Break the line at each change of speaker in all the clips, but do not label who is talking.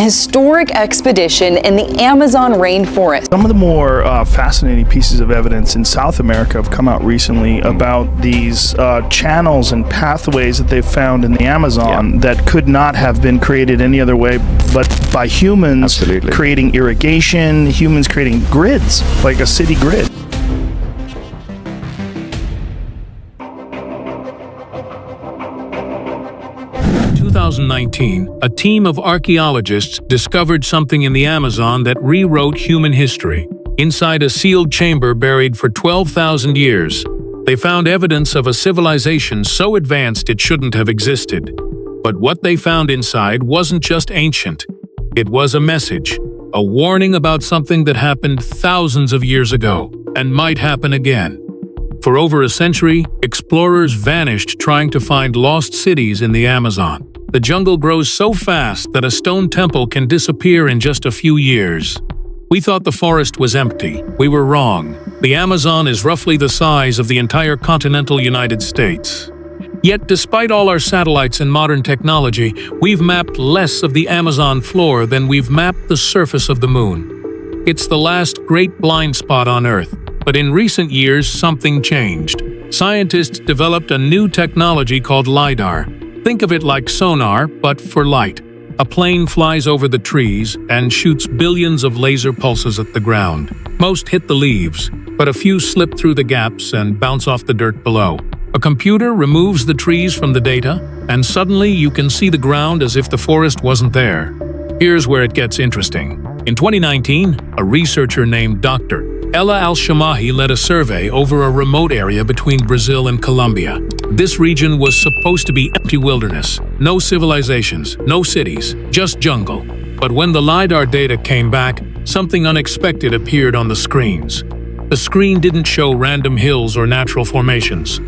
Historic expedition in the Amazon rainforest.
Some of the more fascinating pieces of evidence in South America have come out recently about these channels and pathways that they've found in the Amazon that could not have been created any other way but by humans.
Absolutely.
Creating irrigation, humans creating grids, like a city grid.
In 2019, a team of archaeologists discovered something in the Amazon that rewrote human history. Inside a sealed chamber buried for 12,000 years, they found evidence of a civilization so advanced it shouldn't have existed. But what they found inside wasn't just ancient. It was a message, a warning about something that happened thousands of years ago and might happen again. For over a century, explorers vanished trying to find lost cities in the Amazon. The jungle grows so fast that a stone temple can disappear in just a few years. We thought the forest was empty. We were wrong. The Amazon is roughly the size of the entire continental United States. Yet, despite all our satellites and modern technology, we've mapped less of the Amazon floor than we've mapped the surface of the moon. It's the last great blind spot on Earth. But in recent years, something changed. Scientists developed a new technology called LiDAR. Think of it like sonar, but for light. A plane flies over the trees and shoots billions of laser pulses at the ground. Most hit the leaves, but a few slip through the gaps and bounce off the dirt below. A computer removes the trees from the data, and suddenly you can see the ground as if the forest wasn't there. Here's where it gets interesting. In 2019, a researcher named Dr. Ella Al-Shamahi led a survey over a remote area between Brazil and Colombia. This region was supposed to be empty wilderness, no civilizations, no cities, just jungle. But when the LiDAR data came back, something unexpected appeared on the screens. The screen didn't show random hills or natural formations.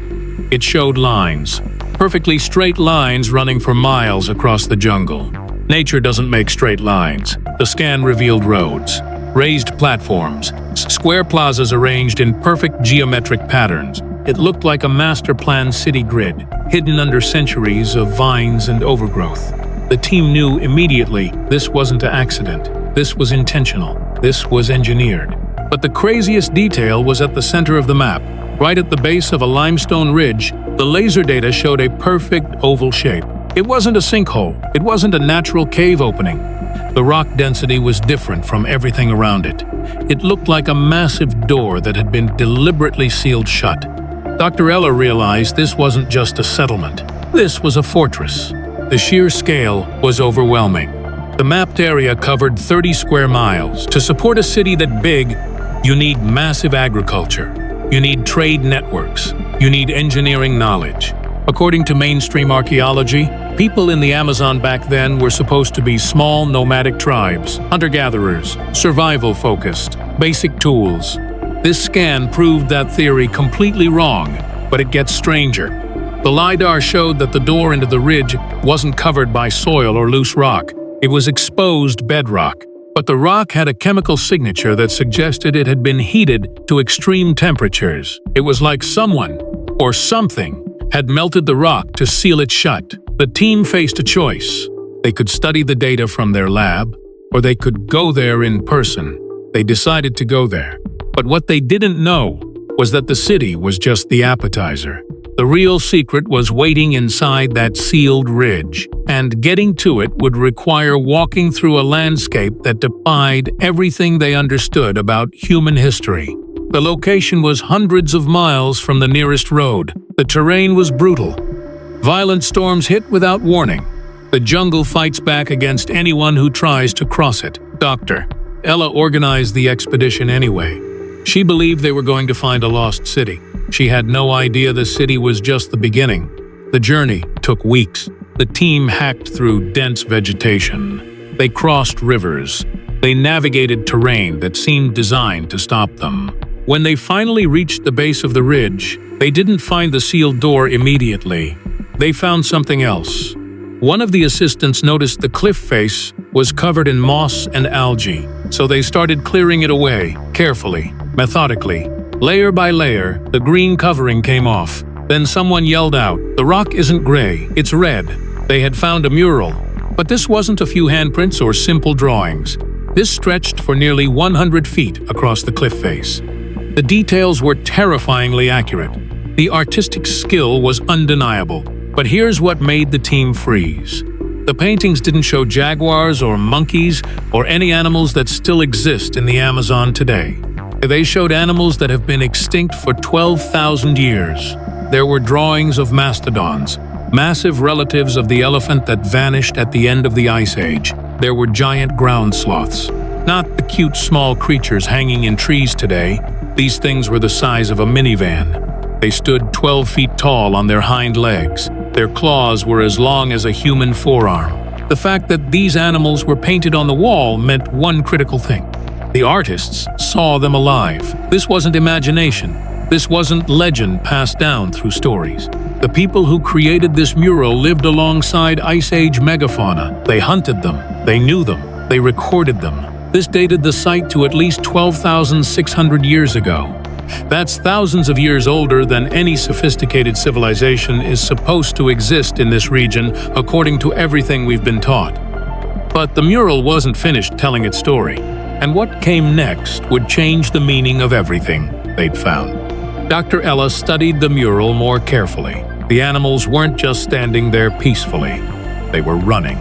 It showed lines, perfectly straight lines running for miles across the jungle. Nature doesn't make straight lines. The scan revealed roads, raised platforms, square plazas arranged in perfect geometric patterns. It looked like a master-planned city grid, hidden under centuries of vines and overgrowth. The team knew immediately this wasn't an accident. This was intentional. This was engineered. But the craziest detail was at the center of the map. Right at the base of a limestone ridge, the laser data showed a perfect oval shape. It wasn't a sinkhole. It wasn't a natural cave opening. The rock density was different from everything around it. It looked like a massive door that had been deliberately sealed shut. Dr. Ella realized this wasn't just a settlement. This was a fortress. The sheer scale was overwhelming. The mapped area covered 30 square miles. To support a city that big, you need massive agriculture. You need trade networks. You need engineering knowledge. According to mainstream archaeology, people in the Amazon back then were supposed to be small nomadic tribes, hunter-gatherers, survival-focused, basic tools. This scan proved that theory completely wrong, but it gets stranger. The LiDAR showed that the door into the ridge wasn't covered by soil or loose rock. It was exposed bedrock. But the rock had a chemical signature that suggested it had been heated to extreme temperatures. It was like someone, or something, had melted the rock to seal it shut. The team faced a choice. They could study the data from their lab, or they could go there in person. They decided to go there. But what they didn't know was that the city was just the appetizer. The real secret was waiting inside that sealed ridge, and getting to it would require walking through a landscape that defied everything they understood about human history. The location was hundreds of miles from the nearest road. The terrain was brutal. Violent storms hit without warning. The jungle fights back against anyone who tries to cross it. Dr. Ella organized the expedition anyway. She believed they were going to find a lost city. She had no idea the city was just the beginning. The journey took weeks. The team hacked through dense vegetation. They crossed rivers. They navigated terrain that seemed designed to stop them. When they finally reached the base of the ridge, they didn't find the sealed door immediately. They found something else. One of the assistants noticed the cliff face was covered in moss and algae, so they started clearing it away, carefully, methodically. Layer by layer, the green covering came off. Then someone yelled out, "The rock isn't gray, it's red." They had found a mural. But this wasn't a few handprints or simple drawings. This stretched for nearly 100 feet across the cliff face. The details were terrifyingly accurate. The artistic skill was undeniable. But here's what made the team freeze. The paintings didn't show jaguars or monkeys or any animals that still exist in the Amazon today. They showed animals that have been extinct for 12,000 years. There were drawings of mastodons, massive relatives of the elephant that vanished at the end of the Ice Age. There were giant ground sloths, not the cute small creatures hanging in trees today. These things were the size of a minivan. They stood 12 feet tall on their hind legs. Their claws were as long as a human forearm. The fact that these animals were painted on the wall meant one critical thing. The artists saw them alive. This wasn't imagination. This wasn't legend passed down through stories. The people who created this mural lived alongside Ice Age megafauna. They hunted them, they knew them, they recorded them. This dated the site to at least 12,600 years ago. That's thousands of years older than any sophisticated civilization is supposed to exist in this region, according to everything we've been taught. But the mural wasn't finished telling its story, and what came next would change the meaning of everything they'd found. Dr. Ella studied the mural more carefully. The animals weren't just standing there peacefully. They were running.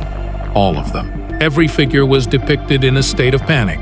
All of them. Every figure was depicted in a state of panic.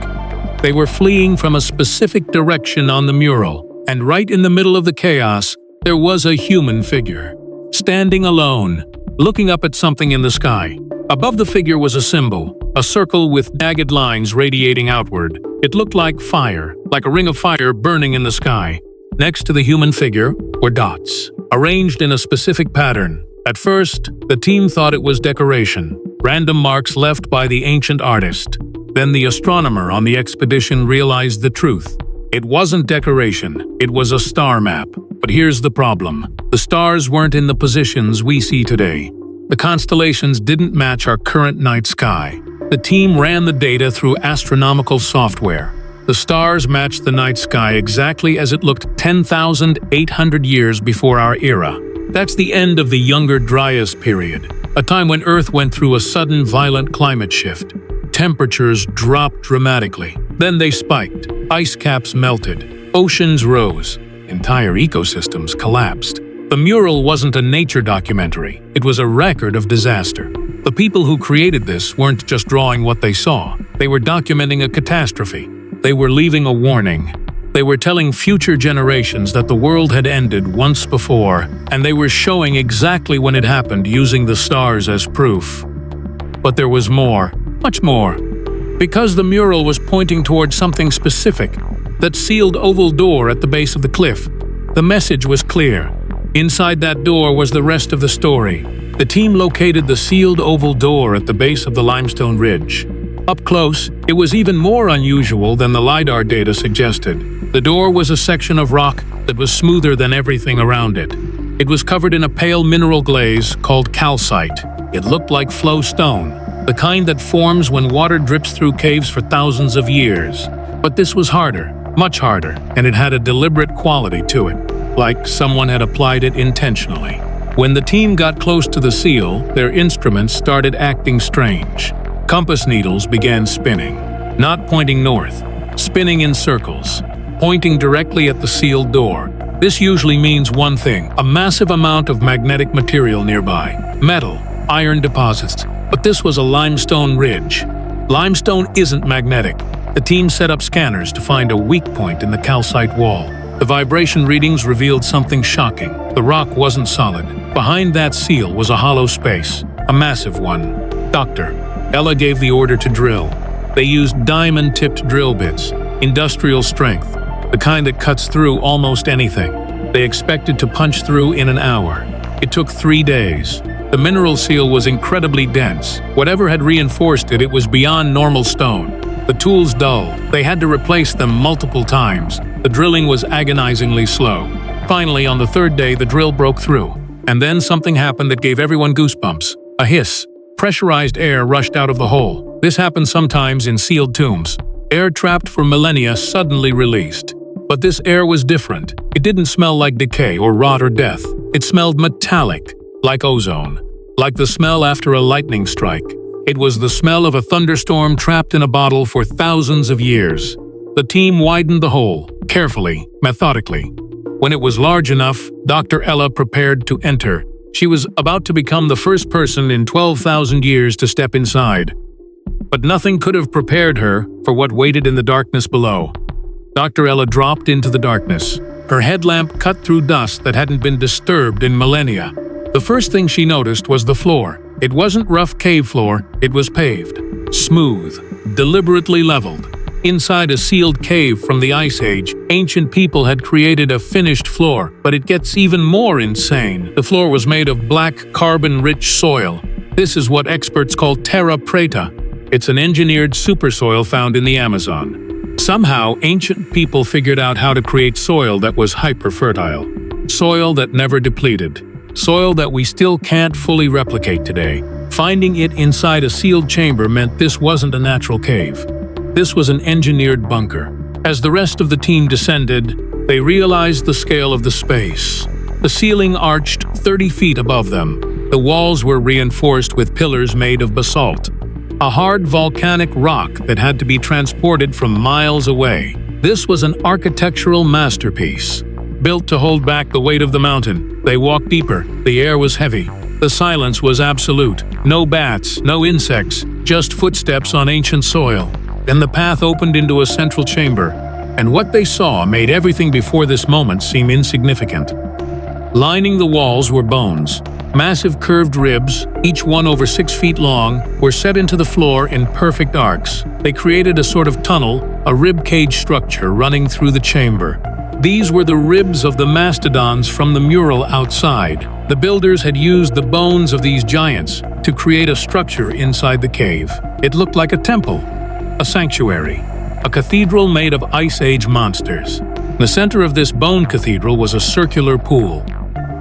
They were fleeing from a specific direction on the mural, and right in the middle of the chaos, there was a human figure, standing alone, looking up at something in the sky. Above the figure was a symbol, a circle with jagged lines radiating outward. It looked like fire, like a ring of fire burning in the sky. Next to the human figure were dots, arranged in a specific pattern. At first, the team thought it was decoration, random marks left by the ancient artist. Then the astronomer on the expedition realized the truth. It wasn't decoration, it was a star map. But here's the problem. The stars weren't in the positions we see today. The constellations didn't match our current night sky. The team ran the data through astronomical software. The stars matched the night sky exactly as it looked 10,800 years before our era. That's the end of the Younger Dryas period, a time when Earth went through a sudden violent climate shift. Temperatures dropped dramatically. Then they spiked. Ice caps melted. Oceans rose. Entire ecosystems collapsed. The mural wasn't a nature documentary. It was a record of disaster. The people who created this weren't just drawing what they saw. They were documenting a catastrophe. They were leaving a warning. They were telling future generations that the world had ended once before, and they were showing exactly when it happened using the stars as proof. But there was more, much more. Because the mural was pointing towards something specific, that sealed oval door at the base of the cliff, the message was clear. Inside that door was the rest of the story. The team located the sealed oval door at the base of the limestone ridge. Up close, it was even more unusual than the LiDAR data suggested. The door was a section of rock that was smoother than everything around it. It was covered in a pale mineral glaze called calcite. It looked like flow stone, the kind that forms when water drips through caves for thousands of years. But this was harder, much harder, and it had a deliberate quality to it, like someone had applied it intentionally. When the team got close to the seal, their instruments started acting strange. Compass needles began spinning, not pointing north, spinning in circles, pointing directly at the sealed door. This usually means one thing: a massive amount of magnetic material nearby. Metal, iron deposits. But this was a limestone ridge. Limestone isn't magnetic. The team set up scanners to find a weak point in the calcite wall. The vibration readings revealed something shocking. The rock wasn't solid. Behind that seal was a hollow space, a massive one. Dr. Ella gave the order to drill. They used diamond-tipped drill bits, industrial strength, the kind that cuts through almost anything. They expected to punch through in an hour. It took 3 days. The mineral seal was incredibly dense. Whatever had reinforced it, it was beyond normal stone. The tools dull. They had to replace them multiple times. The drilling was agonizingly slow. Finally, on the 3rd day, the drill broke through. And then something happened that gave everyone goosebumps. A hiss. Pressurized air rushed out of the hole. This happens sometimes in sealed tombs. Air trapped for millennia suddenly released. But this air was different. It didn't smell like decay or rot or death. It smelled metallic, like ozone, like the smell after a lightning strike. It was the smell of a thunderstorm trapped in a bottle for thousands of years. The team widened the hole, carefully, methodically. When it was large enough, Dr. Ella prepared to enter. She was about to become the first person in 12,000 years to step inside. But nothing could have prepared her for what waited in the darkness below. Dr. Ella dropped into the darkness. Her headlamp cut through dust that hadn't been disturbed in millennia. The first thing she noticed was the floor. It wasn't rough cave floor, it was paved, smooth, deliberately leveled. Inside a sealed cave from the Ice Age, ancient people had created a finished floor, but it gets even more insane. The floor was made of black, carbon-rich soil. This is what experts call terra preta. It's an engineered super soil found in the Amazon. Somehow, ancient people figured out how to create soil that was hyper-fertile. Soil that never depleted. Soil that we still can't fully replicate today. Finding it inside a sealed chamber meant this wasn't a natural cave. This was an engineered bunker. As the rest of the team descended, they realized the scale of the space. The ceiling arched 30 feet above them. The walls were reinforced with pillars made of basalt, a hard volcanic rock that had to be transported from miles away. This was an architectural masterpiece. Built to hold back the weight of the mountain, they walked deeper. The air was heavy. The silence was absolute. No bats, no insects, just footsteps on ancient soil. Then the path opened into a central chamber, and what they saw made everything before this moment seem insignificant. Lining the walls were bones. Massive curved ribs, each one over 6 feet long, were set into the floor in perfect arcs. They created a sort of tunnel, a rib cage structure running through the chamber. These were the ribs of the mastodons from the mural outside. The builders had used the bones of these giants to create a structure inside the cave. It looked like a temple, a sanctuary, a cathedral made of Ice Age monsters. In the center of this Bone Cathedral was a circular pool.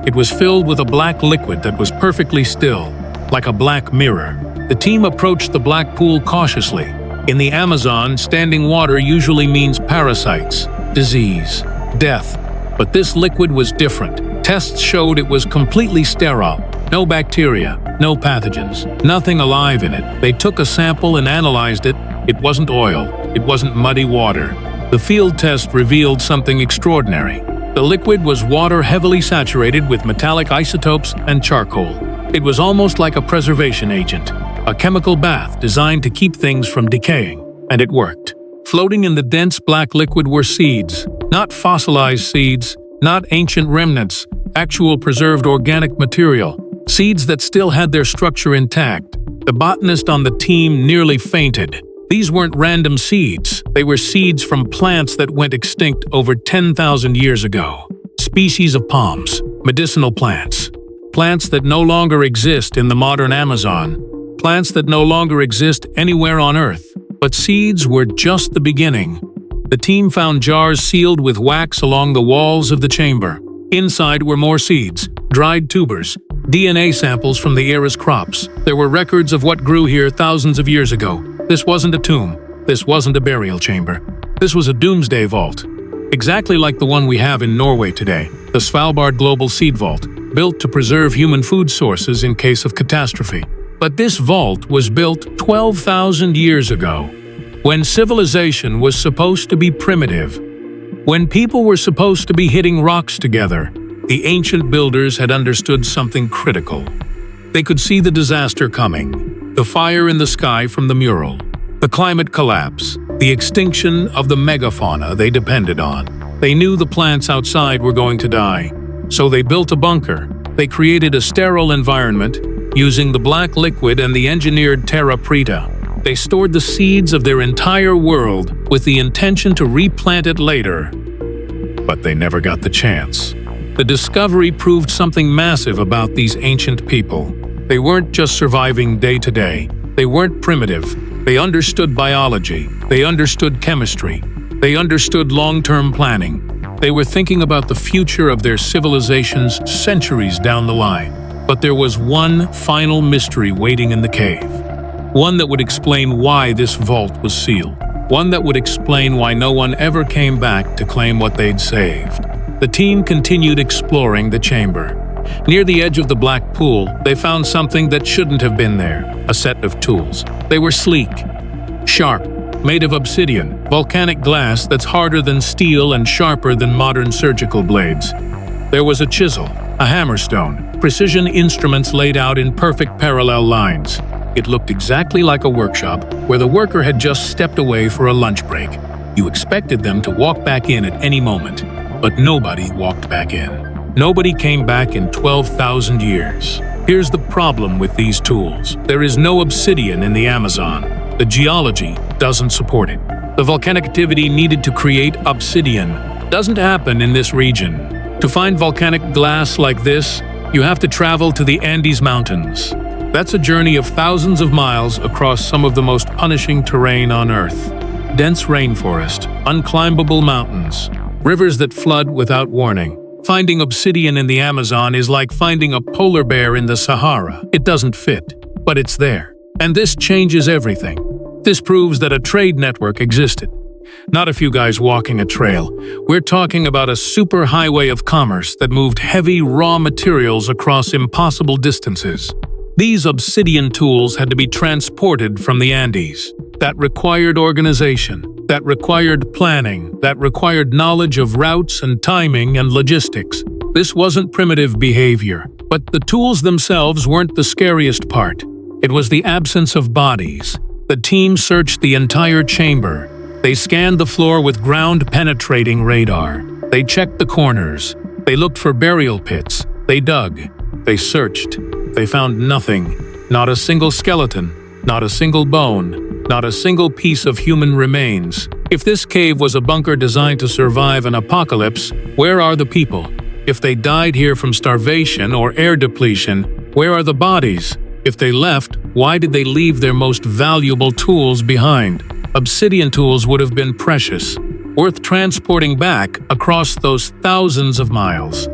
It was filled with a black liquid that was perfectly still, like a black mirror. The team approached the black pool cautiously. In the Amazon, standing water usually means parasites, disease, death. But this liquid was different. Tests showed it was completely sterile. No bacteria, no pathogens, nothing alive in it. They took a sample and analyzed it. It wasn't oil. It wasn't muddy water. The field test revealed something extraordinary. The liquid was water heavily saturated with metallic isotopes and charcoal. It was almost like a preservation agent, a chemical bath designed to keep things from decaying. And it worked. Floating in the dense black liquid were seeds, not fossilized seeds, not ancient remnants, actual preserved organic material, seeds that still had their structure intact. The botanist on the team nearly fainted. These weren't random seeds. They were seeds from plants that went extinct over 10,000 years ago. Species of palms, medicinal plants, plants that no longer exist in the modern Amazon, plants that no longer exist anywhere on Earth. But seeds were just the beginning. The team found jars sealed with wax along the walls of the chamber. Inside were more seeds, dried tubers, DNA samples from the era's crops. There were records of what grew here thousands of years ago. This wasn't a tomb. This wasn't a burial chamber. This was a doomsday vault. Exactly like the one we have in Norway today, the Svalbard Global Seed Vault, built to preserve human food sources in case of catastrophe. But this vault was built 12,000 years ago, when civilization was supposed to be primitive. When people were supposed to be hitting rocks together, the ancient builders had understood something critical. They could see the disaster coming, the fire in the sky from the mural, the climate collapse, the extinction of the megafauna they depended on. They knew the plants outside were going to die, so they built a bunker. They created a sterile environment, using the black liquid and the engineered terra preta. They stored the seeds of their entire world with the intention to replant it later. But they never got the chance. The discovery proved something massive about these ancient people. They weren't just surviving day to day. They weren't primitive. They understood biology. They understood chemistry. They understood long-term planning. They were thinking about the future of their civilizations centuries down the line. But there was one final mystery waiting in the cave. One that would explain why this vault was sealed. One that would explain why no one ever came back to claim what they'd saved. The team continued exploring the chamber. Near the edge of the black pool, they found something that shouldn't have been there, a set of tools. They were sleek, sharp, made of obsidian, volcanic glass that's harder than steel and sharper than modern surgical blades. There was a chisel, a hammerstone, precision instruments laid out in perfect parallel lines. It looked exactly like a workshop where the worker had just stepped away for a lunch break. You expected them to walk back in at any moment, but nobody walked back in. Nobody came back in 12,000 years. Here's the problem with these tools. There is no obsidian in the Amazon. The geology doesn't support it. The volcanic activity needed to create obsidian doesn't happen in this region. To find volcanic glass like this, you have to travel to the Andes Mountains. That's a journey of thousands of miles across some of the most punishing terrain on Earth. Dense rainforest, unclimbable mountains, rivers that flood without warning. Finding obsidian in the Amazon is like finding a polar bear in the Sahara. It doesn't fit, but it's there. And this changes everything. This proves that a trade network existed. Not a few guys walking a trail. We're talking about a superhighway of commerce that moved heavy raw materials across impossible distances. These obsidian tools had to be transported from the Andes. That required organization. That required planning, that required knowledge of routes and timing and logistics. This wasn't primitive behavior, but the tools themselves weren't the scariest part. It was the absence of bodies. The team searched the entire chamber. They scanned the floor with ground-penetrating radar. They checked the corners. They looked for burial pits. They dug. They searched. They found nothing. Not a single skeleton. Not a single bone. Not a single piece of human remains. If this cave was a bunker designed to survive an apocalypse, where are the people? If they died here from starvation or air depletion, where are the bodies? If they left, why did they leave their most valuable tools behind? Obsidian tools would have been precious, worth transporting back across those thousands of miles.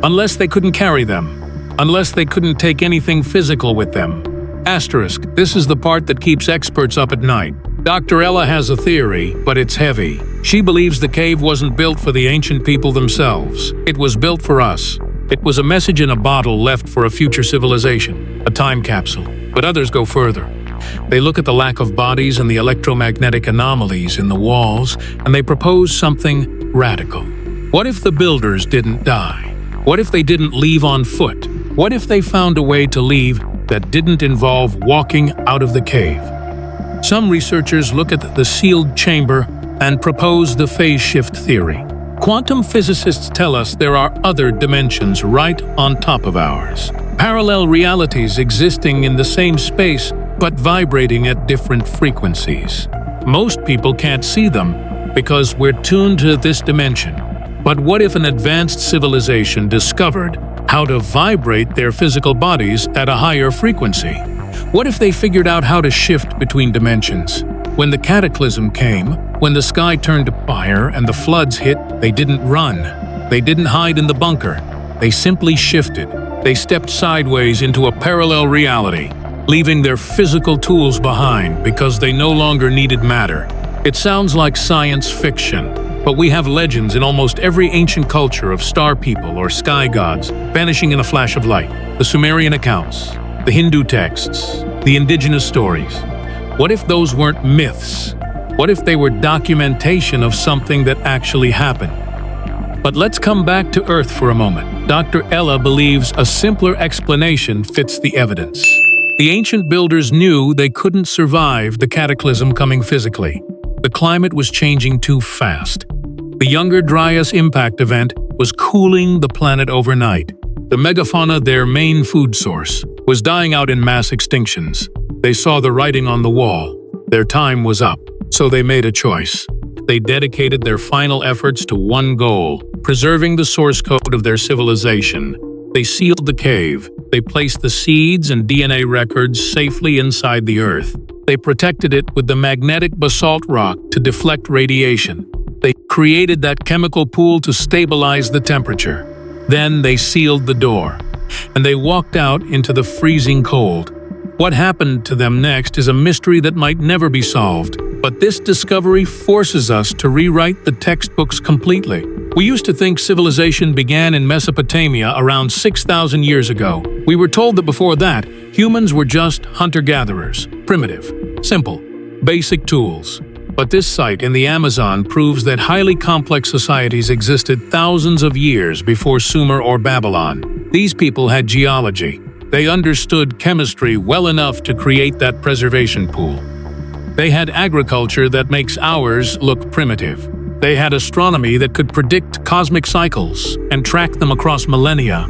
Unless they couldn't carry them. Unless they couldn't take anything physical with them. Asterisk, this is the part that keeps experts up at night. Dr. Ella has a theory, but it's heavy. She believes the cave wasn't built for the ancient people themselves. It was built for us. It was a message in a bottle left for a future civilization, a time capsule. But others go further. They look at the lack of bodies and the electromagnetic anomalies in the walls, and they propose something radical. What if the builders didn't die? What if they didn't leave on foot? What if they found a way to leave that didn't involve walking out of the cave? Some researchers look at the sealed chamber and propose the phase shift theory. Quantum physicists tell us there are other dimensions right on top of ours. Parallel realities existing in the same space but vibrating at different frequencies. Most people can't see them because we're tuned to this dimension. But what if an advanced civilization discovered how to vibrate their physical bodies at a higher frequency? What if they figured out how to shift between dimensions? When the cataclysm came, when the sky turned to fire and the floods hit, they didn't run. They didn't hide in the bunker. They simply shifted. They stepped sideways into a parallel reality, leaving their physical tools behind because they no longer needed matter. It sounds like science fiction, but we have legends in almost every ancient culture of star people or sky gods vanishing in a flash of light. The Sumerian accounts, the Hindu texts, the indigenous stories. What if those weren't myths? What if they were documentation of something that actually happened? But let's come back to Earth for a moment. Dr. Ella believes a simpler explanation fits the evidence. The ancient builders knew they couldn't survive the cataclysm coming physically. The climate was changing too fast. The Younger Dryas impact event was cooling the planet overnight. The megafauna, their main food source, was dying out in mass extinctions. They saw the writing on the wall. Their time was up, so they made a choice. They dedicated their final efforts to one goal: preserving the source code of their civilization. They sealed the cave. They placed the seeds and DNA records safely inside the Earth. They protected it with the magnetic basalt rock to deflect radiation. They created that chemical pool to stabilize the temperature. Then they sealed the door, and they walked out into the freezing cold. What happened to them next is a mystery that might never be solved, but this discovery forces us to rewrite the textbooks completely. We used to think civilization began in Mesopotamia around 6,000 years ago. We were told that before that, humans were just hunter-gatherers, primitive, simple, basic tools. But this site in the Amazon proves that highly complex societies existed thousands of years before Sumer or Babylon. These people had geology. They understood chemistry well enough to create that preservation pool. They had agriculture that makes ours look primitive. They had astronomy that could predict cosmic cycles and track them across millennia.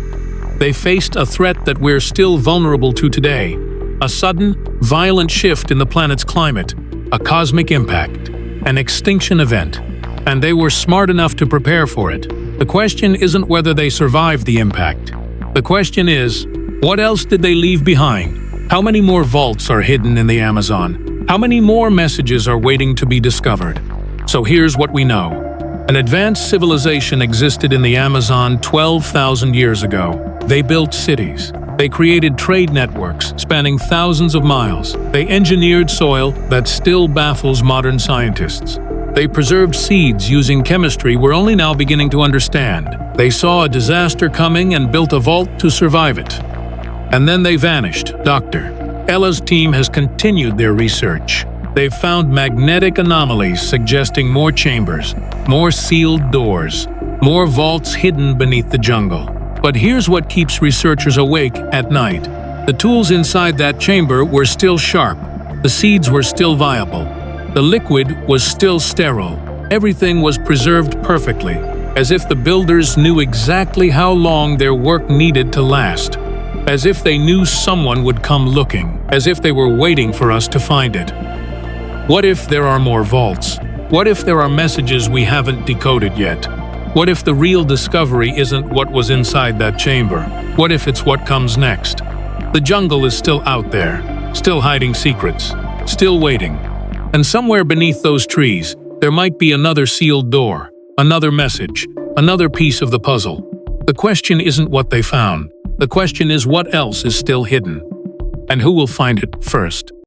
They faced a threat that we're still vulnerable to today, a sudden, violent shift in the planet's climate, a cosmic impact, an extinction event, and they were smart enough to prepare for it. The question isn't whether they survived the impact. The question is, what else did they leave behind? How many more vaults are hidden in the Amazon? How many more messages are waiting to be discovered? So here's what we know. An advanced civilization existed in the Amazon 12,000 years ago. They built cities. They created trade networks spanning thousands of miles. They engineered soil that still baffles modern scientists. They preserved seeds using chemistry we're only now beginning to understand. They saw a disaster coming and built a vault to survive it. And then they vanished. Dr. Ella's team has continued their research. They've found magnetic anomalies suggesting more chambers, more sealed doors, more vaults hidden beneath the jungle. But here's what keeps researchers awake at night. The tools inside that chamber were still sharp. The seeds were still viable. The liquid was still sterile. Everything was preserved perfectly, as if the builders knew exactly how long their work needed to last. As if they knew someone would come looking. As if they were waiting for us to find it. What if there are more vaults? What if there are messages we haven't decoded yet? What if the real discovery isn't what was inside that chamber? What if it's what comes next? The jungle is still out there, still hiding secrets, still waiting. And somewhere beneath those trees, there might be another sealed door, another message, another piece of the puzzle. The question isn't what they found. The question is what else is still hidden. And who will find it first?